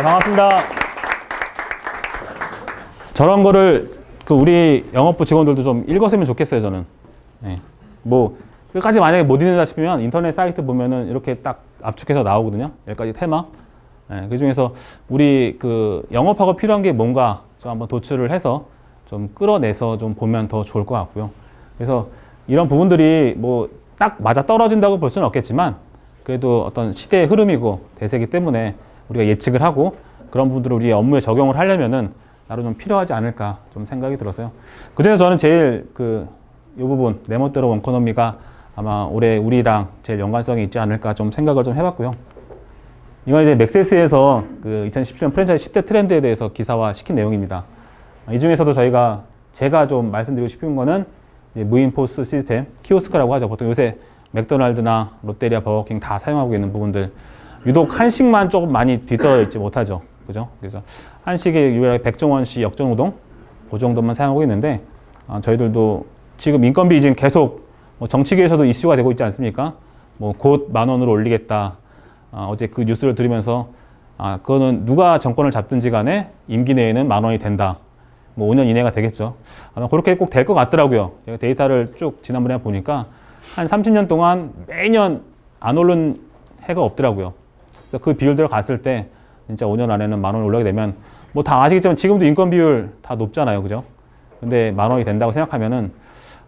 반갑습니다. 저런 거를 우리 영업부 직원들도 좀 읽었으면 좋겠어요, 저는. 네. 뭐 여기까지 만약에 못 읽는다 싶으면 인터넷 사이트 보면은 이렇게 딱 압축해서 나오거든요. 여기까지 테마. 네. 그 중에서 우리 영업하고 필요한 게 뭔가 좀 한번 도출을 해서 좀 끌어내서 좀 보면 더 좋을 것 같고요. 그래서 이런 부분들이 뭐 딱 맞아 떨어진다고 볼 수는 없겠지만 그래도 어떤 시대의 흐름이고 대세이기 때문에 우리가 예측을 하고 그런 부분들을 우리 업무에 적용을 하려면은 나름 좀 필요하지 않을까 좀 생각이 들어서요. 그중에서 저는 제일 이 부분 내 멋대로 원코노미가 아마 올해 우리랑 제일 연관성이 있지 않을까 좀 생각을 좀 해봤고요. 이건 이제 맥세스에서 2017년 프랜차이즈 10대 트렌드에 대해서 기사화 시킨 내용입니다. 이 중에서도 제가 좀 말씀드리고 싶은 거는 무인 포스 시스템, 키오스크라고 하죠. 보통 요새 맥도날드나 롯데리아, 버거킹 다 사용하고 있는 부분들. 유독 한식만 조금 많이 뒤떨어 있지 못하죠. 그죠? 그래서 한식이 유일하게 백종원시 역전우동 그 정도만 사용하고 있는데 저희들도 지금 인건비 지금 계속 정치계에서도 이슈가 되고 있지 않습니까? 뭐 곧 10,000원으로 올리겠다. 어제 그 뉴스를 들으면서 그거는 누가 정권을 잡든지 간에 임기 내에는 10,000원이 된다. 뭐 5년 이내가 되겠죠. 아마 그렇게 꼭 될 것 같더라고요. 제가 데이터를 쭉 지난번에 보니까 한 30년 동안 매년 안 오른 해가 없더라고요. 그래서 그 비율대로 갔을 때 진짜 5년 안에는 10,000원이 올라가게 되면 뭐 다 아시겠지만 지금도 인건 비율 다 높잖아요. 그죠? 근데 10,000원이 된다고 생각하면은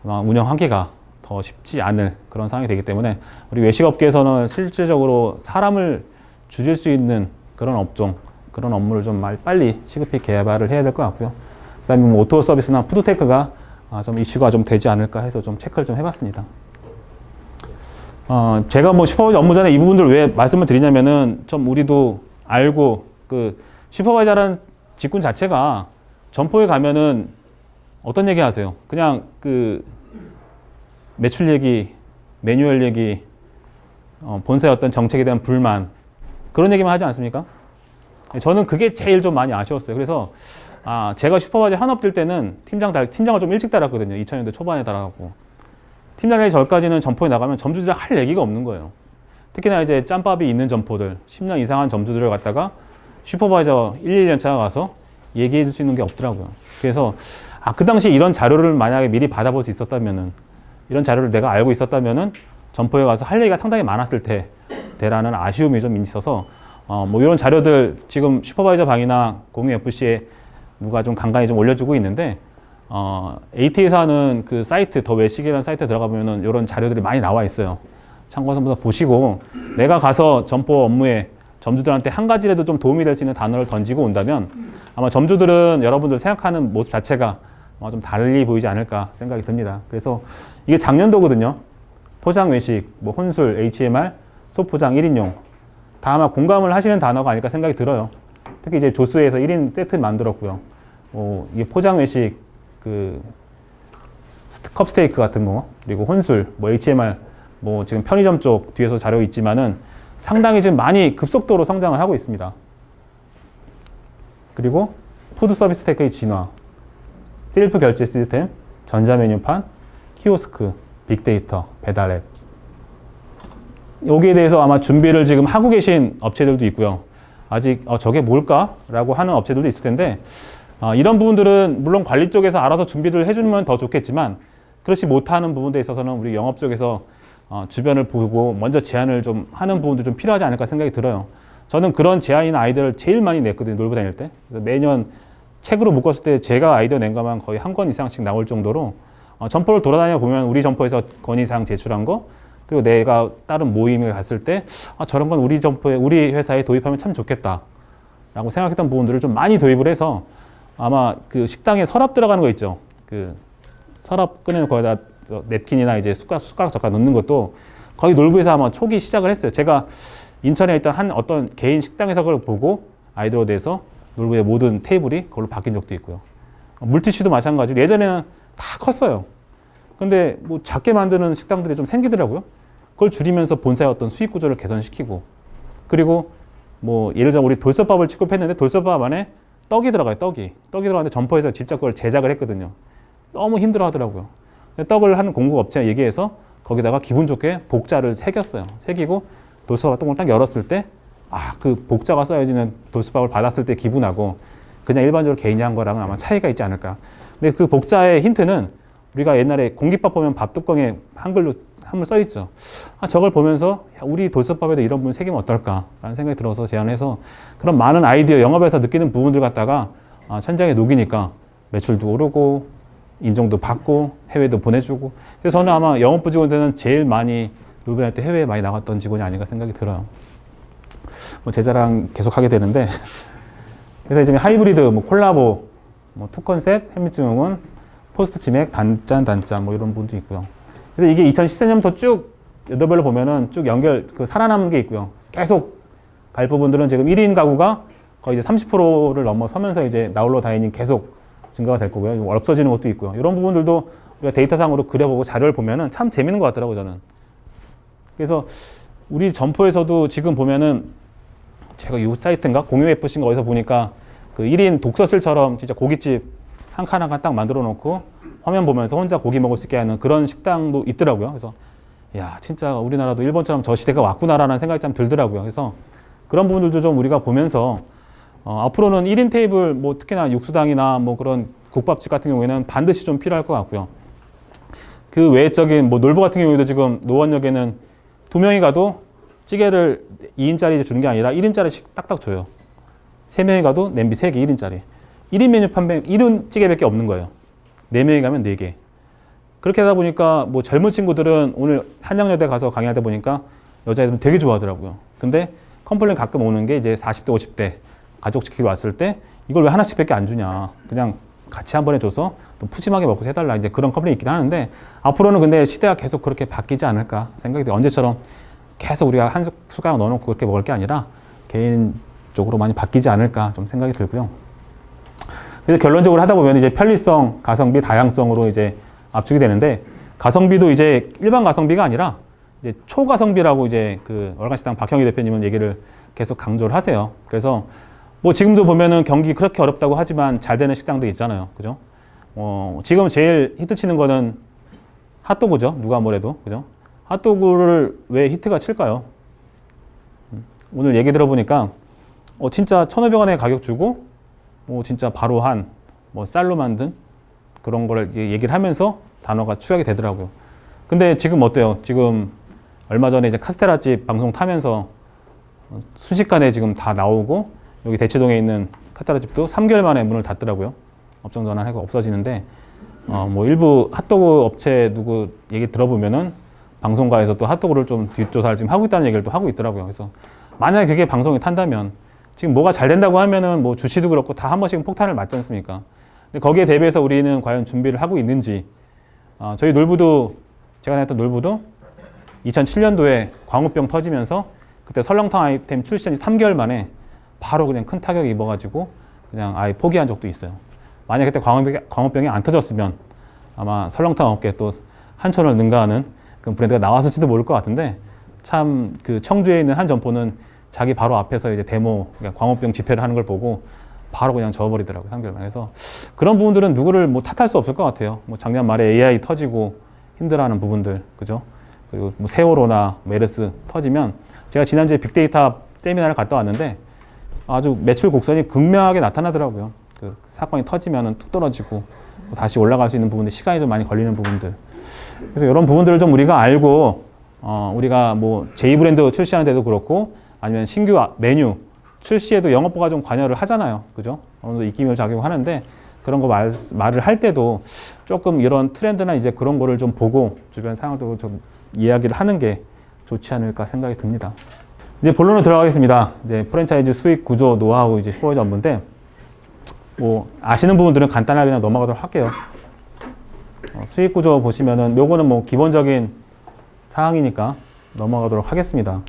아마 운영하기가 더 쉽지 않을 그런 상황이 되기 때문에 우리 외식업계에서는 실질적으로 사람을 줄일 수 있는 그런 업종, 그런 업무를 좀 빨리 시급히 개발을 해야 될 것 같고요. 그 다음에 뭐 오토 서비스나 푸드테크가 좀 이슈가 좀 되지 않을까 해서 좀 체크를 좀 해봤습니다. 제가 뭐 슈퍼바이저 업무 전에 이 부분들을 왜 말씀을 드리냐면은 좀 우리도 알고 슈퍼바이저라는 직군 자체가 점포에 가면은 어떤 얘기 하세요? 그냥 매출 얘기, 매뉴얼 얘기, 본사의 어떤 정책에 대한 불만 그런 얘기만 하지 않습니까? 저는 그게 제일 좀 많이 아쉬웠어요. 그래서 제가 슈퍼바이저 한업 될 때는 팀장을 좀 일찍 달았거든요. 2000년대 초반에 달아갖고. 팀장이 저까지는 점포에 나가면 점주들이 할 얘기가 없는 거예요. 특히나 이제 짬밥이 있는 점포들, 10년 이상한 점주들을 갖다가 슈퍼바이저 1, 2년 차가 가서 얘기해 줄 수 있는 게 없더라고요. 그래서 그 당시 이런 자료를 만약에 미리 받아볼 수 있었다면은, 이런 자료를 내가 알고 있었다면은 점포에 가서 할 얘기가 상당히 많았을 테라는 아쉬움이 좀 있어서 뭐 이런 자료들 지금 슈퍼바이저 방이나 공유 FC에 누가 좀 간간히 좀 올려주고 있는데 AT에서 하는 그 사이트 더 외식이라는 사이트에 들어가 보면은 이런 자료들이 많이 나와 있어요. 참고해서 한번 보시고 내가 가서 점포 업무에 점주들한테 한 가지라도 좀 도움이 될 수 있는 단어를 던지고 온다면 아마 점주들은 여러분들 생각하는 모습 자체가 아마 좀 달리 보이지 않을까 생각이 듭니다. 그래서 이게 작년도거든요. 포장 외식, 뭐 혼술, HMR, 소포장 1인용 다 아마 공감을 하시는 단어가 아닐까 생각이 들어요. 특히 이제 조스에서 1인 세트 만들었고요. 이게 포장 외식, 컵스테이크 같은 거, 그리고 혼술, 뭐 HMR, 뭐 지금 편의점 쪽 뒤에서 자료 있지만은 상당히 지금 많이 급속도로 성장을 하고 있습니다. 그리고 푸드 서비스 테크의 진화, 셀프 결제 시스템, 전자 메뉴판, 키오스크, 빅데이터, 배달앱. 여기에 대해서 아마 준비를 지금 하고 계신 업체들도 있고요. 아직 저게 뭘까? 라고 하는 업체들도 있을 텐데 이런 부분들은 물론 관리 쪽에서 알아서 준비를 해주면 더 좋겠지만 그렇지 못하는 부분에 있어서는 우리 영업 쪽에서 주변을 보고 먼저 제안을 좀 하는 부분도 좀 필요하지 않을까 생각이 들어요. 저는 그런 제안이나 아이디어를 제일 많이 냈거든요. 놀고 다닐 때. 매년 책으로 묶었을 때 제가 아이디어 낸 것만 거의 한 권 이상씩 나올 정도로 점포를 돌아다녀 보면 우리 점포에서 건의사항 제출한 거 그리고 내가 다른 모임에 갔을 때 저런 건 우리 점포에 우리 회사에 도입하면 참 좋겠다 라고 생각했던 부분들을 좀 많이 도입을 해서 아마 식당에 서랍 들어가는 거 있죠. 서랍 꺼내는 거에다 냅킨이나 이제 숟가락 젓가락 넣는 것도 거의 놀부에서 아마 초기 시작을 했어요. 제가 인천에 있던 어떤 개인 식당에서 그걸 보고 아이디어에 대해서 놀부의 모든 테이블이 그걸로 바뀐 적도 있고요. 물티슈도 마찬가지로 예전에는 다 컸어요. 근데 뭐 작게 만드는 식당들이 좀 생기더라고요. 그걸 줄이면서 본사의 어떤 수익 구조를 개선시키고 그리고 뭐 예를 들어 우리 돌솥밥을 취급했는데 돌솥밥 안에 떡이 들어가요. 떡이 들어가는데 점포에서 직접 그걸 제작을 했거든요. 너무 힘들어 하더라고요. 떡을 하는 공급 업체에 얘기해서 거기다가 기분 좋게 복자를 새겼어요. 새기고 돌솥밥 똥을 딱 열었을 때 그 복자가 써야지는 돌솥밥을 받았을 때 기분하고 그냥 일반적으로 개인이 한 거랑은 아마 차이가 있지 않을까. 근데 그 복자의 힌트는 우리가 옛날에 공깃밥 보면 밥 뚜껑에 한글로 한문 써 있죠. 저걸 보면서 우리 돌솥밥에도 이런 부분 새기면 어떨까라는 생각이 들어서 제안해서 그런 많은 아이디어, 영업에서 느끼는 부분들 갖다가 천장에 녹이니까 매출도 오르고 인정도 받고 해외도 보내주고. 그래서 저는 아마 영업부 직원에서는 제일 많이 놀벤할 때 해외에 많이 나갔던 직원이 아닌가 생각이 들어요. 제 자랑 계속 하게 되는데 그래서 이제 하이브리드, 콜라보, 투컨셉, 햄미증후군, 포스트 치맥, 단짠 뭐 이런 부분도 있고요. 그래서 이게 2014년부터 쭉 여덟별로 보면은 쭉 살아남은 게 있고요. 계속 갈 부분들은 지금 1인 가구가 거의 이제 30%를 넘어서면서 이제 나홀로 다이닝 계속 증가가 될 거고요. 없어지는 것도 있고요. 이런 부분들도 우리가 데이터상으로 그려보고 자료를 보면은 참 재밌는 것 같더라고요, 저는. 그래서 우리 점포에서도 지금 보면은 제가 이 사이트인가 공유 FC인가 어디서 보니까 그 1인 독서실처럼 진짜 고깃집 한 칸 한 칸 딱 만들어 놓고 화면 보면서 혼자 고기 먹을 수 있게 하는 그런 식당도 있더라고요. 그래서 야, 진짜 우리나라도 일본처럼 저 시대가 왔구나라는 생각이 좀 들더라고요. 그래서 그런 부분들도 좀 우리가 보면서 앞으로는 1인 테이블, 특히나 육수당이나 그런 국밥집 같은 경우에는 반드시 좀 필요할 것 같고요. 그 외적인 놀부 같은 경우에도 지금 노원역에는 2명이 가도 찌개를 2인짜리 주는 게 아니라 1인짜리씩 딱딱 줘요. 3명이 가도 냄비 3개 1인짜리. 1인 메뉴 판매 1인 찌개밖에 없는 거예요. 4명이 가면 4개. 그렇게 하다 보니까 젊은 친구들은 오늘 한양여대 가서 강의하다 보니까 여자애들은 되게 좋아하더라고요. 근데 컴플레인 가끔 오는 게 이제 40대, 50대 가족 지키러 왔을 때 이걸 왜 하나씩밖에 안 주냐. 그냥 같이 한 번에 줘서 또 푸짐하게 먹고 해달라. 이제 그런 컴플레인이 있긴 하는데 앞으로는 근데 시대가 계속 그렇게 바뀌지 않을까 생각이 돼요. 언제처럼 계속 우리가 한 숟가락 넣어놓고 그렇게 먹을 게 아니라 개인적으로 많이 바뀌지 않을까 좀 생각이 들고요. 그래서 결론적으로 하다 보면 이제 편리성, 가성비, 다양성으로 이제 압축이 되는데 가성비도 이제 일반 가성비가 아니라 이제 초가성비라고 이제 그 월간식당 박형희 대표님은 얘기를 계속 강조를 하세요. 그래서 지금도 보면은 경기 그렇게 어렵다고 하지만 잘 되는 식당도 있잖아요. 그죠? 지금 제일 히트치는 거는 핫도그죠. 누가 뭐래도. 그죠? 핫도그를 왜 히트가 칠까요? 오늘 얘기 들어보니까 진짜 1,500원에 가격 주고 진짜 바로 한 쌀로 만든 그런 거를 얘기를 하면서 단어가 추락이 되더라고요. 근데 지금 어때요? 지금 얼마 전에 이제 카스테라집 방송 타면서 순식간에 지금 다 나오고 여기 대치동에 있는 카스테라집도 3개월 만에 문을 닫더라고요. 업종 전환하고 없어지는데 일부 핫도그 업체 누구 얘기 들어보면은 방송가에서 또 핫도그를 좀 뒷조사를 지금 하고 있다는 얘기를 또 하고 있더라고요. 그래서 만약에 그게 방송이 탄다면 지금 뭐가 잘 된다고 하면은 주시도 그렇고 다 한 번씩은 폭탄을 맞지 않습니까? 근데 거기에 대비해서 우리는 과연 준비를 하고 있는지. 저희 놀부도 제가 다녔던 놀부도 2007년도에 광우병 터지면서 그때 설렁탕 아이템 출시한 지 3개월 만에 바로 그냥 큰 타격이 입어가지고 그냥 아예 포기한 적도 있어요. 만약에 그때 광우병이 안 터졌으면 아마 설렁탕 업계에 또 한촌을 능가하는 그런 브랜드가 나왔을지도 모를 것 같은데 참 그 청주에 있는 한 점포는 자기 바로 앞에서 이제 데모, 그러니까 광우병 집회를 하는 걸 보고 바로 그냥 저어버리더라고요. 3개월 만에. 그래서 그런 부분들은 누구를 탓할 수 없을 것 같아요. 작년 말에 AI 터지고 힘들어하는 부분들, 그죠? 그리고 세월호나 메르스 터지면 제가 지난주에 빅데이터 세미나를 갔다 왔는데 아주 매출 곡선이 극명하게 나타나더라고요. 그 사건이 터지면은 툭 떨어지고 다시 올라갈 수 있는 부분들, 시간이 좀 많이 걸리는 부분들. 그래서 이런 부분들을 좀 우리가 알고 우리가 제2브랜드 출시하는 데도 그렇고 아니면 신규 메뉴 출시에도 영업부가 좀 관여를 하잖아요. 그죠? 어느 정도 입김을 작용하는데 그런 거 말을 할 때도 조금 이런 트렌드나 이제 그런 거를 좀 보고 주변 상황도 좀 이야기를 하는 게 좋지 않을까 생각이 듭니다. 이제 본론으로 들어가겠습니다. 이제 프랜차이즈 수익 구조 노하우 이제 슈퍼바이저 업무인데 아시는 부분들은 간단하게 그냥 넘어가도록 할게요. 수익 구조 보시면은 요거는 기본적인 사항이니까 넘어가도록 하겠습니다.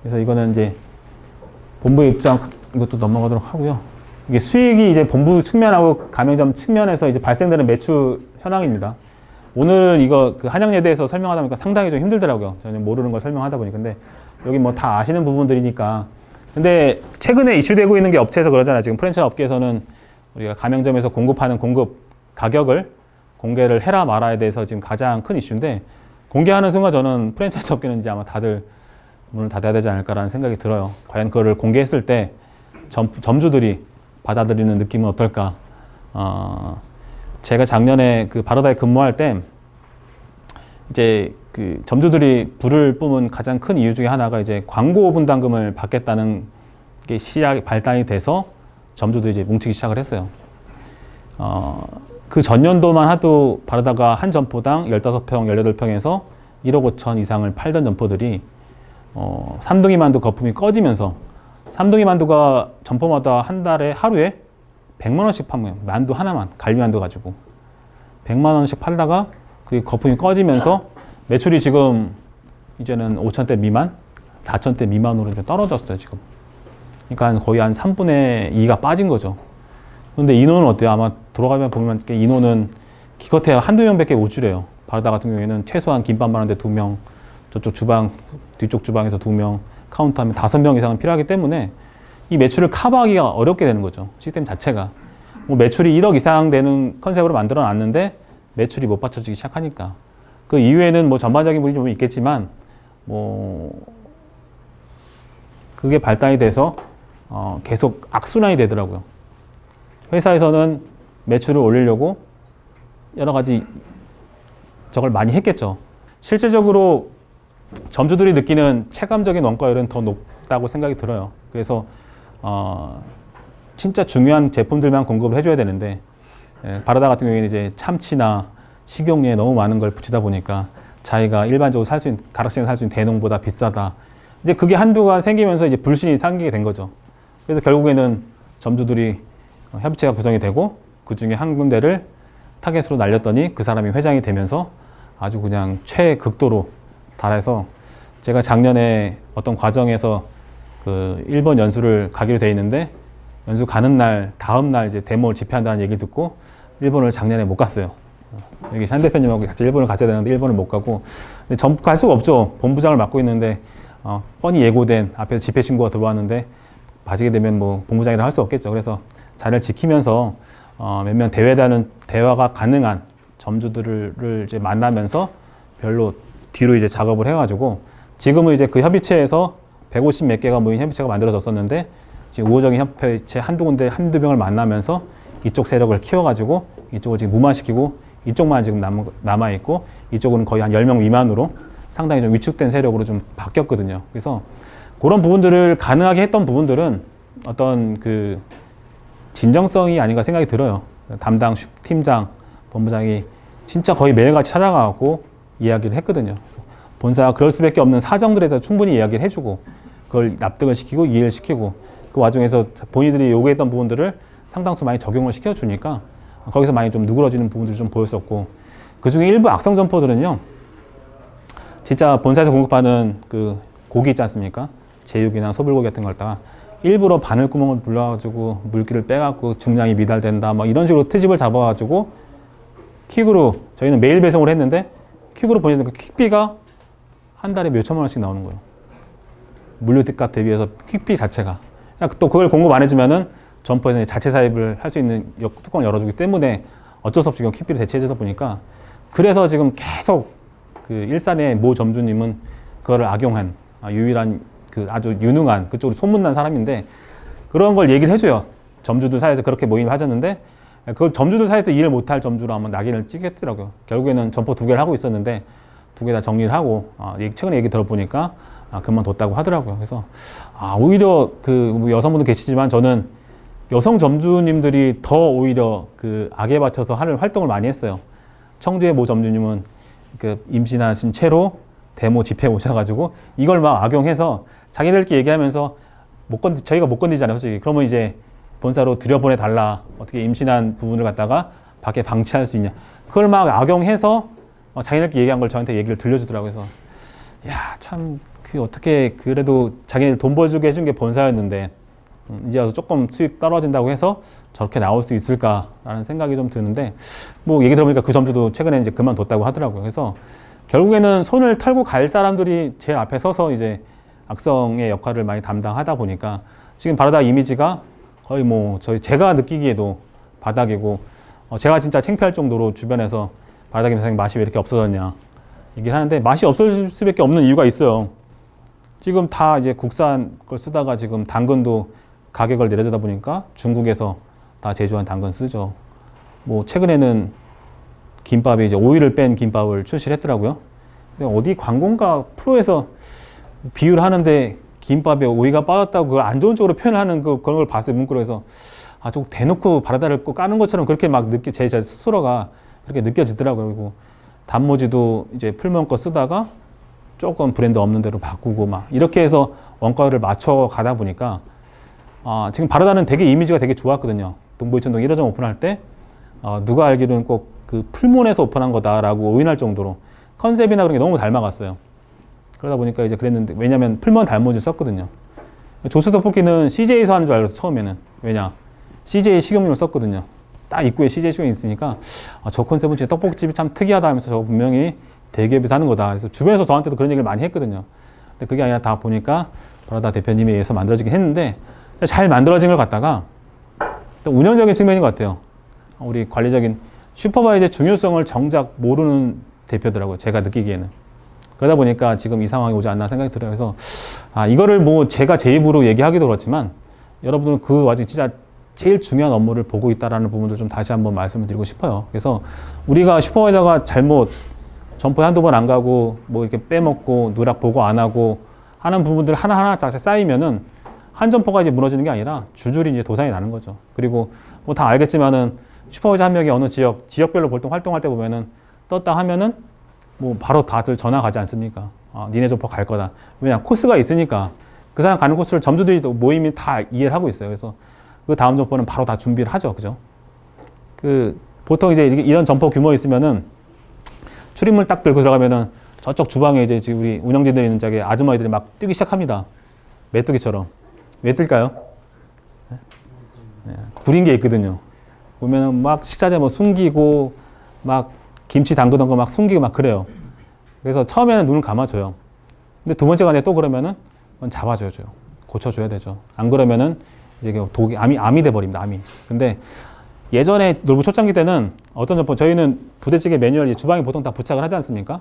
그래서 이거는 이제 본부 입장 이것도 넘어가도록 하고요. 이게 수익이 이제 본부 측면하고 가맹점 측면에서 이제 발생되는 매출 현황입니다. 오늘 이거 그 한양예대에서 설명하다 보니까 상당히 좀 힘들더라고요. 저는 모르는 걸 설명하다 보니. 근데 여기 다 아시는 부분들이니까. 근데 최근에 이슈되고 있는 게 업체에서 그러잖아요. 지금 프랜차이즈 업계에서는 우리가 가맹점에서 공급하는 공급 가격을 공개를 해라 말아에 대해서 지금 가장 큰 이슈인데 공개하는 순간 저는 프랜차이즈 업계는 이제 아마 다들 문을 닫아야 되지 않을까라는 생각이 들어요. 과연 그거를 공개했을 때 점주들이 받아들이는 느낌은 어떨까? 제가 작년에 그 바로다에 근무할 때 이제 그 점주들이 불을 뿜은 가장 큰 이유 중에 하나가 이제 광고 분담금을 받겠다는 게 발단이 돼서 점주들이 이제 뭉치기 시작을 했어요. 그 전년도만 하도 바로다가 한 점포당 15평, 18평에서 1억 5천 이상을 팔던 점포들이 삼둥이 만두 거품이 꺼지면서 삼둥이 만두가 점포마다 한 달에 하루에 100만 원씩 판매해요. 만두 하나만, 갈비 만두 가지고 100만 원씩 팔다가 그 거품이 꺼지면서 매출이 지금 이제는 5천대 미만, 4천대 미만으로 이제 떨어졌어요, 지금. 그러니까 거의 한 3분의 2가 빠진 거죠. 근데 인원은 어때요? 아마 돌아가면 보면 인원은 기껏해야 한두 명밖에 못 줄여요. 바로다 같은 경우에는 최소한 김밥만 하는데 2명, 저쪽 주방, 뒤쪽 주방에서 2명, 카운터하면 5명 이상은 필요하기 때문에 이 매출을 커버하기가 어렵게 되는 거죠. 시스템 자체가. 뭐 매출이 1억 이상 되는 컨셉으로 만들어 놨는데 매출이 못 받쳐지기 시작하니까. 그 이후에는 뭐 전반적인 부분이 좀 있겠지만 뭐 그게 발단이 돼서 계속 악순환이 되더라고요. 회사에서는 매출을 올리려고 여러 가지 저걸 많이 했겠죠. 실제적으로 점주들이 느끼는 체감적인 원가율은 더 높다고 생각이 들어요. 그래서 진짜 중요한 제품들만 공급을 해줘야 되는데 바로다 같은 경우에는 이제 참치나 식용유에 너무 많은 걸 붙이다 보니까 자기가 일반적으로 살 수 있는 가락시장 살 수 있는 대농보다 비싸다. 이제 그게 한두가 생기면서 이제 불신이 생기게 된 거죠. 그래서 결국에는 점주들이 협의체가 구성이 되고 그 중에 한 군데를 타겟으로 날렸더니 그 사람이 회장이 되면서 아주 그냥 최극도로 달해서 제가 작년에 어떤 과정에서 그 일본 연수를 가기로 돼 있는데 연수 가는 날 다음 날 이제 데모를 집회한다는 얘기 듣고 일본을 작년에 못 갔어요. 여기 산 대표님하고 같이 일본을 갔어야 되는데 일본을 못 가고 근데 갈 수가 없죠. 본부장을 맡고 있는데 뻔히 예고된 앞에서 집회 신고가 들어왔는데 봐지게 되면 뭐 본부장이라 할 수 없겠죠. 그래서 자리를 지키면서 몇몇 대화가 가능한 점주들을 이제 만나면서 별로 뒤로 이제 작업을 해가지고 지금은 이제 그 협의체에서 150 몇 개가 모인 협의체가 만들어졌었는데 지금 우호적인 협의체 한두 명을 만나면서 이쪽 세력을 키워가지고 이쪽을 지금 무마시키고 이쪽만 지금 남아있고 이쪽은 거의 한 10명 미만으로 상당히 좀 위축된 세력으로 좀 바뀌었거든요. 그래서 그런 부분들을 가능하게 했던 부분들은 어떤 그 진정성이 아닌가 생각이 들어요. 담당 팀장, 본부장이 진짜 거의 매일같이 찾아가고 이야기를 했거든요. 그래서 본사가 그럴 수밖에 없는 사정들에 대해서 충분히 이야기를 해주고 그걸 납득을 시키고 이해를 시키고 그 와중에서 본인들이 요구했던 부분들을 상당수 많이 적용을 시켜주니까 거기서 많이 좀 누그러지는 부분들이 좀 보였었고 그 중에 일부 악성 점포들은요 진짜 본사에서 공급하는 그 고기 있지 않습니까? 제육이나 소불고기 같은 걸 갖다가 일부러 바늘구멍을 눌러가지고 물기를 빼갖고 중량이 미달된다 막 이런 식으로 트집을 잡아가지고 퀵으로 저희는 매일 배송을 했는데 퀵으로 보내니까 퀵비가 한 달에 몇 천만 원씩 나오는 거예요. 물류값 대비해서 퀵비 자체가 또 그걸 공급 안 해주면은 점포에서 자체 사입을 할 수 있는 뚜껑을 열어주기 때문에 어쩔 수 없이 퀵비를 대체해주다 보니까 그래서 지금 계속 그 일산의 모 점주님은 그거를 악용한 유일한 그 아주 유능한 그쪽으로 소문난 사람인데 그런 걸 얘기를 해줘요. 점주들 사이에서 그렇게 모임을 하셨는데 그 점주들 사이에서 일을 못할 점주로 한번 낙인을 찍겠더라고요. 결국에는 점포 2개를 하고 있었는데 2개 다 정리를 하고 최근에 얘기 들어보니까 그만뒀다고 하더라고요. 그래서 오히려 그 여성분도 계시지만 저는 여성 점주님들이 더 오히려 그 악에 받쳐서 하는 활동을 많이 했어요. 청주의 모 점주님은 그 임신하신 채로 데모 집회에 오셔가지고 이걸 막 악용해서 자기들끼리 얘기하면서 저희가 못 건드리잖아요, 솔직히. 그러면 이제 본사로 들여보내달라. 어떻게 임신한 부분을 갖다가 밖에 방치할 수 있냐. 그걸 막 악용해서 자기들끼리 얘기한 걸 저한테 얘기를 들려주더라고요. 그래서 야, 참 그 어떻게 그래도 자기들 돈 벌주게 해준 게 본사였는데 이제 와서 조금 수익 떨어진다고 해서 저렇게 나올 수 있을까라는 생각이 좀 드는데 뭐 얘기 들어보니까 그 점주도 최근에 이제 그만뒀다고 하더라고요. 그래서 결국에는 손을 털고 갈 사람들이 제일 앞에 서서 이제 악성의 역할을 많이 담당하다 보니까 지금 바로다 이미지가 거의 뭐 제가 느끼기에도 바닥이고 제가 진짜 창피할 정도로 주변에서 바로다 김사장님 맛이 왜 이렇게 없어졌냐 얘기를 하는데 맛이 없을 수밖에 없는 이유가 있어요. 지금 다 이제 국산 걸 쓰다가 지금 당근도 가격을 내려주다 보니까 중국에서 다 제조한 당근 쓰죠. 뭐 최근에는 김밥에 이제 오일을 뺀 김밥을 출시를 했더라고요. 근데 어디 광고인가 프로에서 비유를 하는데 김밥에 오이가 빠졌다고 그걸 안 좋은 쪽으로 표현을 하는 그런 걸 봤어요. 문구로에서. 아, 좀 대놓고 바라다를 까는 것처럼 그렇게 막 제 스스로가 그렇게 느껴지더라고요. 그리고 단무지도 이제 풀무원 거 쓰다가 조금 브랜드 없는 대로 바꾸고 막 이렇게 해서 원가를 맞춰 가다 보니까 지금 바라다는 되게 이미지가 되게 좋았거든요. 동부이천동 1호점 오픈할 때 누가 알기로는 꼭 그 풀문에서 오픈한 거다라고 오인할 정도로 컨셉이나 그런 게 너무 닮아갔어요. 그러다 보니까 이제 그랬는데 왜냐면 풀문 단무지 썼거든요. 조스 떡볶이는 CJ에서 하는 줄 알았어 처음에는. 왜냐 CJ 식용유를 썼거든요. 딱 입구에 CJ 식용유 있으니까 저 컨셉은 진짜 떡볶이집이 참 특이하다 하면서 저 분명히 대기업에서 하는 거다. 그래서 주변에서 저한테도 그런 얘기를 많이 했거든요. 근데 그게 아니라 다 보니까 바라다 대표님에 의해서 만들어지긴 했는데 잘 만들어진 걸 갖다가 또 운영적인 측면인 것 같아요. 우리 관리적인 슈퍼바이저의 중요성을 정작 모르는 대표더라고요. 제가 느끼기에는. 그러다 보니까 지금 이 상황이 오지 않나 생각이 들어요. 그래서 이거를 뭐 제가 제 입으로 얘기하기도 그렇지만 여러분들은 그 와중에 진짜 제일 중요한 업무를 보고 있다는 부분들 좀 다시 한번 말씀을 드리고 싶어요. 그래서 우리가 슈퍼바이저가 잘못 점포에 한두 번 안 가고 뭐 이렇게 빼먹고 누락 보고 안 하고 하는 부분들 하나하나 쫙 쌓이면은 한 점포가 이제 무너지는 게 아니라 줄줄이 이제 도산이 나는 거죠. 그리고 뭐 다 알겠지만은 슈퍼바이저 한 명이 어느 지역별로 보통 활동할 때 보면은 떴다 하면은 뭐 바로 다들 전화 가지 않습니까? 니네 점포 갈 거다. 왜냐 코스가 있으니까 그 사람 가는 코스를 점주들이 모임이 다 이해를 하고 있어요. 그래서 그 다음 점포는 바로 다 준비를 하죠. 그죠? 보통 이제 이런 점포 규모 있으면은 출입문 딱 들고 들어가면은 저쪽 주방에 이제 지금 우리 운영진들이 있는 쪽에 아주머니들이 막 뛰기 시작합니다. 메뚜기처럼. 왜 뜰까요? 구린 게 있거든요. 보면은 막 식자재 뭐 숨기고 막 김치 담그던 거 막 숨기고 막 그래요. 그래서 처음에는 눈을 감아줘요. 근데 두 번째 간에 또 그러면은 그건 잡아줘야죠. 고쳐줘야 되죠. 안 그러면은 이제 암이 돼버립니다. 암이. 근데 예전에 놀부 초창기 때는 어떤 점포 저희는 부대찌개 매뉴얼 주방에 보통 다 부착을 하지 않습니까?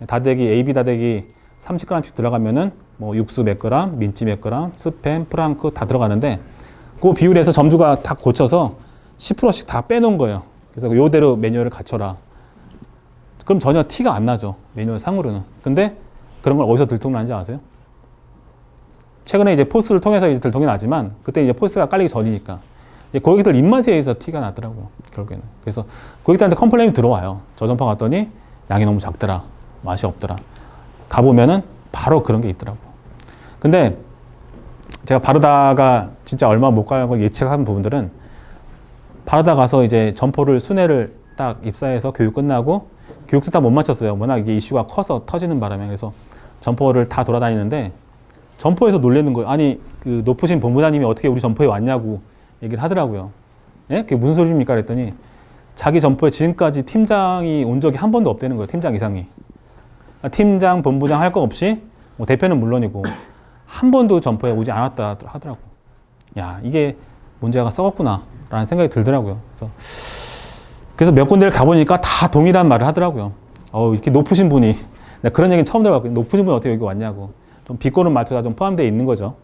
다대기 AB 다대기 30g씩 들어가면은 뭐 육수 몇 그램, 민지 몇 그램, 스팸, 프랑크 다 들어가는데 그 비율에서 점주가 다 고쳐서 10%씩 다 빼놓은 거예요. 그래서 요대로 매뉴얼을 갖춰라. 그럼 전혀 티가 안 나죠. 매뉴얼 상으로는. 근데 그런 걸 어디서 들통나는지 아세요? 최근에 이제 포스를 통해서 이제 들통이 나지만 그때 이제 포스가 깔리기 전이니까 고객들 입맛에 의해서 티가 나더라고요. 결국에는. 그래서 고객들한테 컴플레인이 들어와요. 저 점포 갔더니 양이 너무 작더라. 맛이 없더라. 가보면은 바로 그런 게 있더라고. 근데 제가 바르다가 진짜 얼마 못 가는 걸 예측한 부분들은 바르다 가서 이제 점포를 순회를 딱 입사해서 교육 끝나고 교육도 다 못 마쳤어요. 워낙 이게 이슈가 커서 터지는 바람에. 그래서 점포를 다 돌아다니는데 점포에서 놀라는 거예요. 아니 그 높으신 본부장님이 어떻게 우리 점포에 왔냐고 얘기를 하더라고요. 예? 그게 무슨 소리입니까? 그랬더니 자기 점포에 지금까지 팀장이 온 적이 한 번도 없다는 거예요. 팀장 이상이. 팀장, 본부장 할 거 없이 뭐 대표는 물론이고 한 번도 점포에 오지 않았다 하더라고. 야 이게 문제가 썩었구나 라는 생각이 들더라고요. 그래서 몇 군데를 가보니까 다 동일한 말을 하더라고요. 이렇게 높으신 분이 그런 얘기는 처음 들어봤거든요. 높으신 분이 어떻게 여기 왔냐고. 좀 비꼬는 말투가 좀 포함되어 있는 거죠.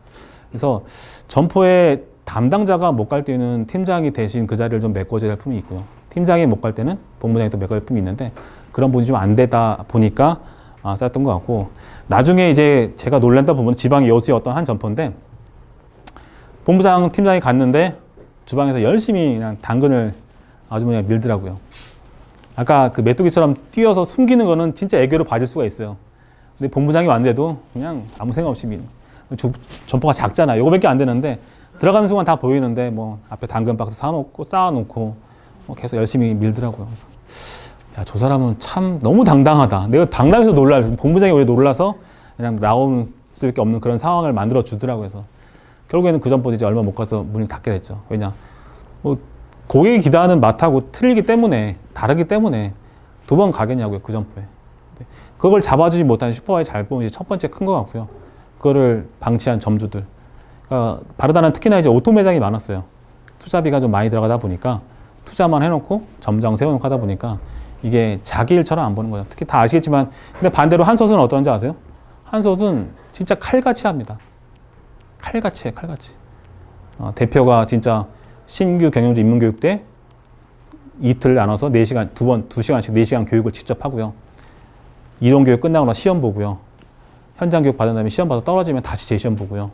그래서 점포에 담당자가 못 갈 때는 팀장이 대신 그 자리를 좀 메꿔줘야 할 품이 있고요. 팀장이 못 갈 때는 본부장이 또 메꿔야 할 품이 있는데 그런 부분이 좀 안 되다 보니까 쌓였던 것 같고 나중에 이제 제가 놀랐던 부분은 지방 여수의 어떤 한 점포인데 본부장 팀장이 갔는데 주방에서 열심히 그냥 당근을 아주머니가 밀더라고요. 아까 그 메뚜기처럼 뛰어서 숨기는 거는 진짜 애교로 봐줄 수가 있어요. 근데 본부장이 왔는데도 그냥 아무 생각 없이 점포가 작잖아. 요거밖에 안 되는데 들어가는 순간 다 보이는데 뭐 앞에 당근 박스 사놓고 쌓아놓고 뭐 계속 열심히 밀더라고요. 그래서 야, 저 사람은 참 너무 당당하다. 내가 당당해서 본부장이 오히려 놀라서 그냥 나올 수밖에 없는 그런 상황을 만들어 주더라고요. 그래서 결국에는 그 점포도 이제 얼마 못 가서 문을 닫게 됐죠. 왜냐 뭐 고객이 기대하는 맛하고 틀리기 때문에 다르기 때문에 두 번 가겠냐고요. 그 점포에. 그걸 잡아주지 못한 슈퍼바이저 잘 보면 이제 첫 번째 큰 것 같고요. 그거를 방치한 점주들. 그러니까 바르다는 특히나 이제 오토 매장이 많았어요. 투자비가 좀 많이 들어가다 보니까 투자만 해놓고 점장 세워놓고 하다 보니까 이게 자기 일처럼 안 보는 거죠. 특히 다 아시겠지만 근데 반대로 한솥은 어떤지 아세요? 한솥은 진짜 칼같이 합니다. 칼같이 해, 칼같이. 대표가 진짜 신규 경영주 입문교육 때 이틀 나눠서 4시간, 2시간씩 4시간 교육을 직접 하고요. 이론교육 끝나고 나서 시험 보고요. 현장교육 받은 다음에 시험 봐서 떨어지면 다시 재시험 보고요.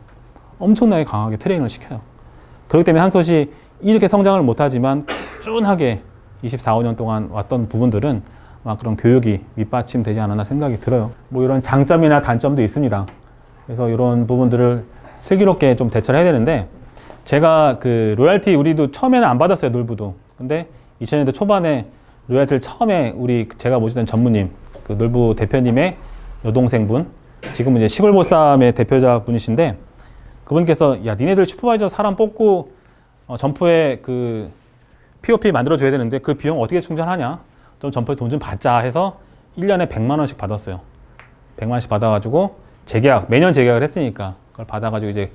엄청나게 강하게 트레이닝을 시켜요. 그렇기 때문에 한솥이 이렇게 성장을 못하지만 꾸준하게 24, 5년 동안 왔던 부분들은 아마 그런 교육이 밑받침되지 않았나 생각이 들어요. 뭐 이런 장점이나 단점도 있습니다. 그래서 이런 부분들을 슬기롭게 좀 대처를 해야 되는데, 제가 그 로얄티 우리도 처음에는 안 받았어요, 놀부도. 근데 2000년대 초반에 로얄티를 처음에 제가 모시던 전무님, 그 놀부 대표님의 여동생분, 지금은 이제 시골보쌈의 대표자 분이신데, 그분께서 야, 니네들 슈퍼바이저 사람 뽑고 점포에 그 POP 만들어줘야 되는데 그 비용 어떻게 충전하냐? 좀 점포에 돈 좀 받자 해서 1년에 100만 원씩 받았어요. 100만 원씩 받아가지고 매년 재계약을 했으니까 그걸 받아가지고 이제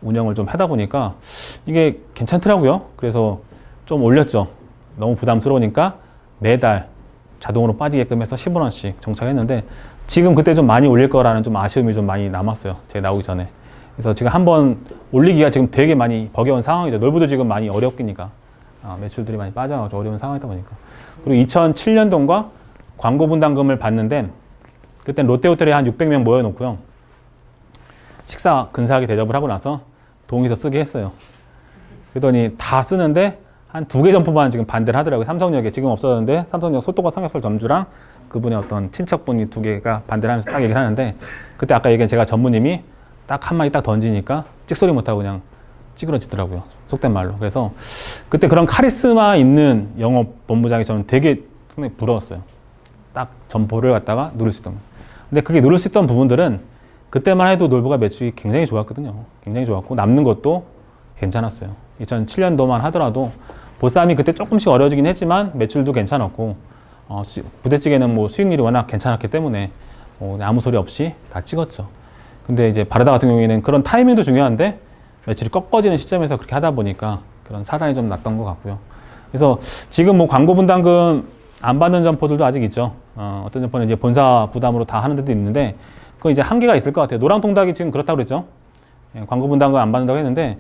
운영을 좀 하다 보니까 이게 괜찮더라고요. 그래서 좀 올렸죠. 너무 부담스러우니까 매달 자동으로 빠지게끔 해서 10만 원씩 정착했는데, 지금 그때 좀 많이 올릴 거라는 좀 아쉬움이 좀 많이 남았어요. 제가 나오기 전에. 그래서 지금 한번 올리기가 지금 되게 많이 버거운 상황이죠. 놀부도 지금 많이 어렵기니까. 매출들이 많이 빠져가지고 어려운 상황이다 보니까. 그리고 2007년도인가 광고 분담금을 받는데, 그때 롯데호텔에 한 600명 모여놓고요. 식사 근사하게 대접을 하고 나서 동의서 쓰게 했어요. 그러더니 다 쓰는데 한 2개 점포만 지금 반대를 하더라고요. 삼성역에 지금 없어졌는데, 삼성역 소또가 삼겹살 점주랑 그분의 어떤 친척분이 2개가 반대를 하면서 딱 얘기를 하는데, 그때 아까 얘기한 제가 전무님이 딱 한마디 딱 던지니까 찍소리 못하고 그냥 찌그러지더라고요. 속된 말로. 그래서 그때 그런 카리스마 있는 영업본부장이 저는 되게 상당히 부러웠어요. 딱 점포를 갖다가 누를 수 있던 거. 근데 그게 누를 수 있던 부분들은 그때만 해도 놀부가 매출이 굉장히 좋았거든요. 굉장히 좋았고 남는 것도 괜찮았어요. 2007년도만 하더라도 보쌈이 그때 조금씩 어려워지긴 했지만 매출도 괜찮았고, 부대찌개는 뭐 수익률이 워낙 괜찮았기 때문에 아무 소리 없이 다 찍었죠. 근데 이제 바르다 같은 경우에는 그런 타이밍도 중요한데 매출이 꺾어지는 시점에서 그렇게 하다 보니까 그런 사단이 좀 났던 것 같고요. 그래서 지금 뭐 광고 분담금 안 받는 점포들도 아직 있죠. 어떤 점포는 이제 본사 부담으로 다 하는 데도 있는데, 그건 이제 한계가 있을 것 같아요. 노랑통닭이 지금 그렇다고 그랬죠. 광고 분담금 안 받는다고 했는데,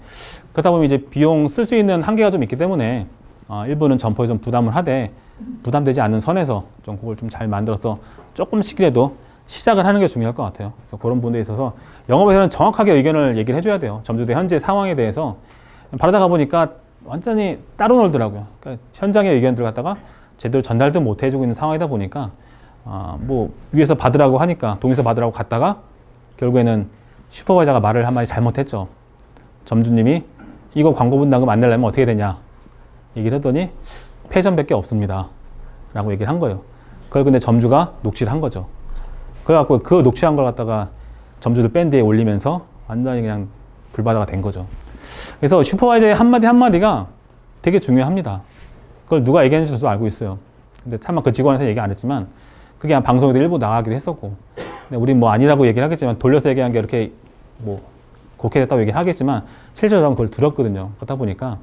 그렇다 보면 이제 비용 쓸 수 있는 한계가 좀 있기 때문에 일부는 점포에 좀 부담을 하되, 부담되지 않는 선에서 좀 그걸 좀 잘 만들어서 조금씩이라도 시작을 하는 게 중요할 것 같아요. 그래서 그런 부분에 있어서 영업에서는 정확하게 의견을 얘기를 해줘야 돼요. 점주들 현재 상황에 대해서. 바르다가 보니까 완전히 따로 놀더라고요. 그러니까 현장의 의견들 갖다가 제대로 전달도 못 해주고 있는 상황이다 보니까 뭐 위에서 받으라고 하니까 동의서 받으라고 갔다가 결국에는 슈퍼바이저가 말을 한마디 잘못했죠. 점주님이 이거 광고 분담금 안 내려면 어떻게 되냐 얘기를 했더니 패전밖에 없습니다 라고 얘기를 한 거예요. 그걸 근데 점주가 녹취를 한 거죠. 그래갖고 그 녹취한 걸 갖다가 점주들 밴드에 올리면서 완전히 그냥 불바다가 된 거죠. 그래서 슈퍼바이저의 한마디 한마디가 되게 중요합니다. 그걸 누가 얘기했는지 저도 알고 있어요. 근데 차마 그 직원한테 얘기 안 했지만 그게 한 방송에도 일부 나가기도 했었고, 근데 우리 뭐 아니라고 얘기를 하겠지만 돌려서 얘기한 게 이렇게 뭐 곡해됐다고 얘기를 하겠지만 실제로 저는 그걸 들었거든요. 그러다 보니까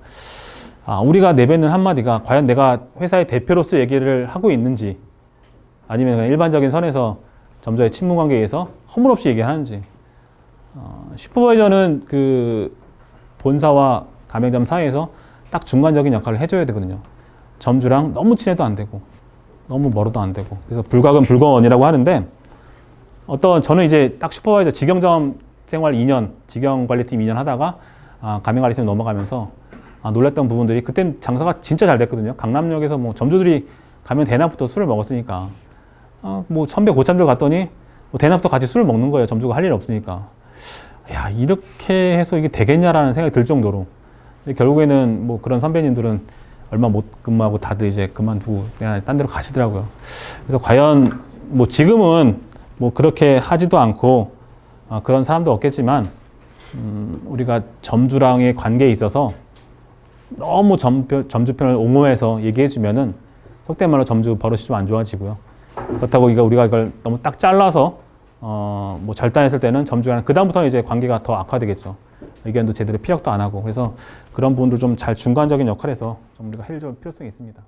우리가 내뱉는 한마디가 과연 내가 회사의 대표로서 얘기를 하고 있는지 아니면 그냥 일반적인 선에서 점주와의 친분 관계에 의해서 허물없이 얘기하는지. 슈퍼바이저는 그 본사와 가맹점 사이에서 딱 중간적인 역할을 해줘야 되거든요. 점주랑 너무 친해도 안 되고 너무 멀어도 안 되고. 그래서 불가근 불거원이라고 하는데, 저는 이제 딱 슈퍼바이저 직영점 생활 2년, 직영관리팀 2년 하다가 가맹관리팀 넘어가면서 놀랐던 부분들이, 그땐 장사가 진짜 잘 됐거든요. 강남역에서 뭐 점주들이 가면 대낮부터 술을 먹었으니까 뭐 선배 고참들 갔더니 뭐 대낮부터 같이 술을 먹는 거예요. 점주가 할 일 없으니까. 야, 이렇게 해서 이게 되겠냐라는 생각이 들 정도로. 결국에는 뭐 그런 선배님들은 얼마 못 근무하고 다들 이제 그만두고 그냥 딴 데로 가시더라고요. 그래서 과연 뭐 지금은 뭐 그렇게 하지도 않고 그런 사람도 없겠지만, 우리가 점주랑의 관계에 있어서 너무 점주 편을 옹호해서 얘기해 주면은 속된 말로 점주 버릇이 좀 안 좋아지고요. 그렇다고 우리가 이걸 너무 딱 잘라서 뭐 절단했을 때는 점주랑 그다음부터는 이제 관계가 더 악화되겠죠. 의견도 제대로 피력도 안 하고. 그래서 그런 부분들 좀 잘 중간적인 역할에서 좀 우리가 해줄 필요성이 있습니다.